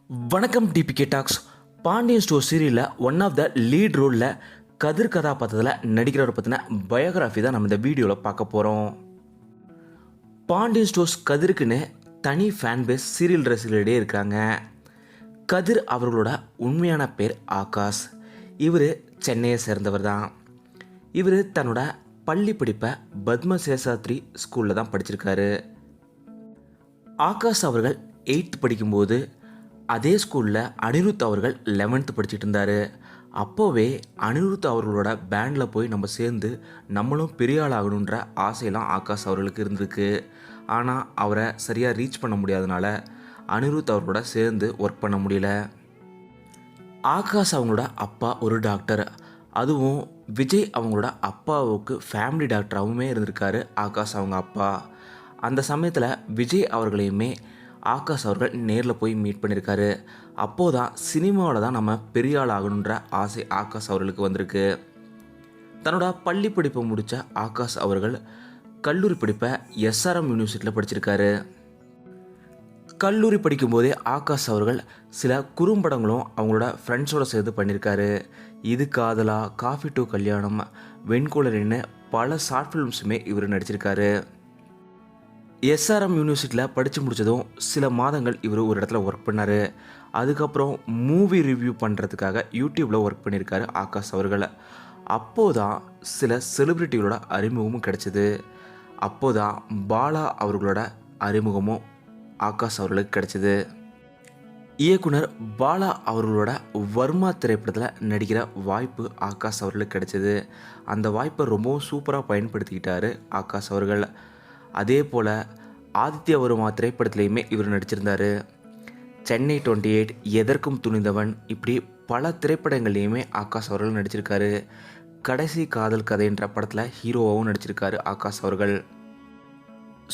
வணக்கம் DPK tax. Pandian store சீரியலில் one of the lead ரோலில் கதிர் கதாபாத்திரத்தில் நடிக்கிறவரை பற்றின பயோகிராஃபி தான் நம்ம இந்த வீடியோவில் பார்க்க போகிறோம். பாண்டியன் ஸ்டோர்ஸ் கதிருக்குன்னு தனி ஃபேன் பேஸ் சீரியல் ரசிகர்களிடையே இருக்காங்க. கதிர் அவர்களோட உண்மையான பேர் ஆகாஷ். இவர் சென்னையை சேர்ந்தவர் தான். இவர் தன்னோட பள்ளி படிப்பை பத்மசேஷாத்ரி ஸ்கூலில் தான் படிச்சிருக்காரு. ஆகாஷ் அவர்கள் 8th படிக்கும்போது அதே ஸ்கூலில் அனிருத் அவர்கள் 11th படிச்சுட்டு இருந்தார். அப்போவே அனிருத் அவர்களோட பேண்டில் போய் நம்ம சேர்ந்து நம்மளும் பெரிய ஆள் ஆகணுன்ற ஆசையெல்லாம் ஆகாஷ் அவர்களுக்கு இருந்திருக்கு. ஆனால் அவரை சரியாக ரீச் பண்ண முடியாதனால அனிருத் அவர்களோட சேர்ந்து ஒர்க் பண்ண முடியல. ஆகாஷ் அவங்களோட அப்பா ஒரு டாக்டர். அதுவும் விஜய் அவங்களோட அப்பாவுக்கு ஃபேமிலி டாக்டராகவுமே இருந்திருக்காரு ஆகாஷ் அவங்க அப்பா. அந்த சமயத்தில் விஜய் அவர்களையுமே ஆகாஷ் அவர்கள் நேரில் போய் மீட் பண்ணியிருக்காரு. அப்போது தான் சினிமாவில் தான் நம்ம பெரிய ஆள் ஆகணுன்ற ஆசை ஆகாஷ் அவர்களுக்கு வந்திருக்கு. தன்னோட பள்ளி படிப்பை முடித்த ஆகாஷ் அவர்கள் கல்லூரி படிப்பை SRM யூனிவர்சிட்டியில் படிச்சிருக்காரு. கல்லூரி படிக்கும்போதே ஆகாஷ் அவர்கள் சில குறும்படங்களும் அவங்களோட ஃப்ரெண்ட்ஸோடு சேர்ந்து பண்ணியிருக்காரு. இது காதலா, காஃபி டு கல்யாணம், வெண்குளரின்னு பல ஷார்ட் ஃபிலிம்ஸுமே இவர் நடிச்சிருக்காரு. SRM யூனிவர்சிட்டியில் படித்து முடித்ததும் சில மாதங்கள் இவர் ஒரு இடத்துல ஒர்க் பண்ணார். அதுக்கப்புறம் மூவி ரிவ்யூ பண்ணுறதுக்காக யூடியூப்பில் ஒர்க் பண்ணியிருக்காரு ஆகாஷ் அவர்கள். அப்போதான் சில செலிப்ரிட்டிகளோட அறிமுகமும் கிடைச்சிது. அப்போதான் பாலா அவர்களோட அறிமுகமும் ஆகாஷ் அவர்களுக்கு கிடைச்சிது. இயக்குனர் பாலா அவர்களோட வர்மா திரைப்படத்தில் நடிக்கிற வாய்ப்பு ஆகாஷ் அவர்களுக்கு கிடைச்சிது. அந்த வாய்ப்பை ரொம்பவும் சூப்பராக பயன்படுத்திக்கிட்டார் ஆகாஷ் அவர்கள். அதே போல் ஆதித்ய வர்மா திரைப்படத்துலையுமே இவர் நடிச்சிருந்தார். சென்னை 28, எதற்கும் துணிந்தவன், இப்படி பல திரைப்படங்கள்லையுமே ஆகாஷ் அவர்கள் நடிச்சிருக்காரு. கடைசி காதல் கதைன்ற படத்தில் ஹீரோவாகவும் நடிச்சிருக்காரு ஆகாஷ் அவர்கள்.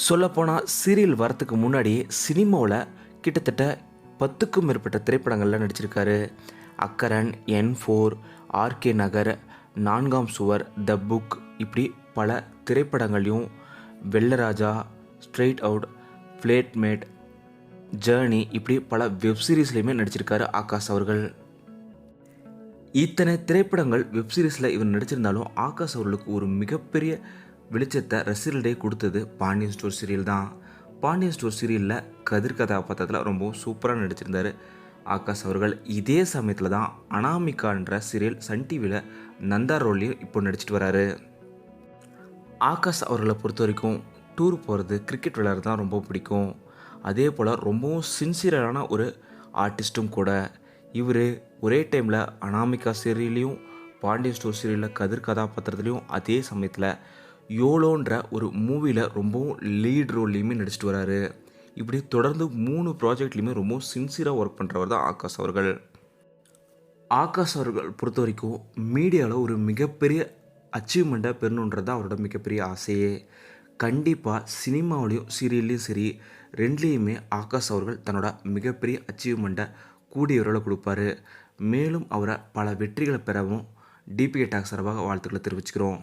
சொல்லப்போனால் சீரியல் வரத்துக்கு முன்னாடி சினிமாவில் கிட்டத்தட்ட 10க்கும் மேற்பட்ட திரைப்படங்களில் நடிச்சிருக்காரு. அக்கரன், N4, RK நகர், 4ஆம் சுவர், த புக், இப்படி பல திரைப்படங்களையும் வெள்ளராஜா, ஸ்ட்ரெயிட் அவுட், ஃப்ளேட்மேட், ஜேர்னி, இப்படி பல வெப் சீரிஸ்லையுமே நடிச்சிருக்காரு ஆகாஷ் அவர்கள். இத்தனை திரைப்படங்கள் வெப் சீரிஸில் இவர் நடிச்சிருந்தாலும் ஆகாஷ் அவர்களுக்கு ஒரு மிகப்பெரிய வெளிச்சத்தை ரசிகர்களிடையே கொடுத்தது பாண்டியன் ஸ்டோர் சீரியல் தான். பாண்டியன் ஸ்டோர் சீரியலில் கதிர் கதாபாத்திரத்தில் ரொம்பவும் சூப்பராக நடிச்சிருந்தார் ஆகாஷ் அவர்கள். இதே சமயத்தில் தான் அனாமிகான்ற சீரியல் சன் டிவியில் நந்தா ரோல்லையும் இப்போ நடிச்சிட்டு வராரு. ஆகாஷ் அவர்களை பொறுத்த வரைக்கும் டூர் போகிறது, கிரிக்கெட் விளையாடுறது தான் ரொம்ப பிடிக்கும். அதே போல் ரொம்பவும் சின்சியரான ஒரு ஆர்டிஸ்ட்டும் கூட. இவர் ஒரே டைமில் அனாமிகா சீரியல்லையும் பாண்டியன் ஸ்டோர் சீரியலில் கதிர் கதாபாத்திரத்துலையும் அதே சமயத்தில் யோலோன்ற ஒரு மூவியில் ரொம்பவும் லீட் ரோல்லையுமே நடிச்சிட்டு வராரு. இப்படி தொடர்ந்து 3 ப்ராஜெக்ட்லையுமே ரொம்பவும் சின்சியராக ஒர்க் பண்ணுறவர் தான் ஆகாஷ் அவர்கள். ஆகாஷ் அவர்கள் பொறுத்த வரைக்கும் மீடியாவில் ஒரு மிகப்பெரிய அச்சீவ்மெண்ட்டாக பெறணுன்றது தான் அவரோட மிகப்பெரிய ஆசையே. கண்டிப்பாக சினிமாவிலையும் சீரியல்லையும் சரி, ரெண்டுலேயுமே ஆகாஷ் அவர்கள் தன்னோட மிகப்பெரிய அச்சீவ்மெண்ட்டை கூடிய விரைவில் கொடுப்பாரு. மேலும் அவரை பல வெற்றிகளை பெறவும் டிபிகே டாக்ஸ் சார்பாக வாழ்த்துக்களை தெரிவிச்சுக்கிறோம்.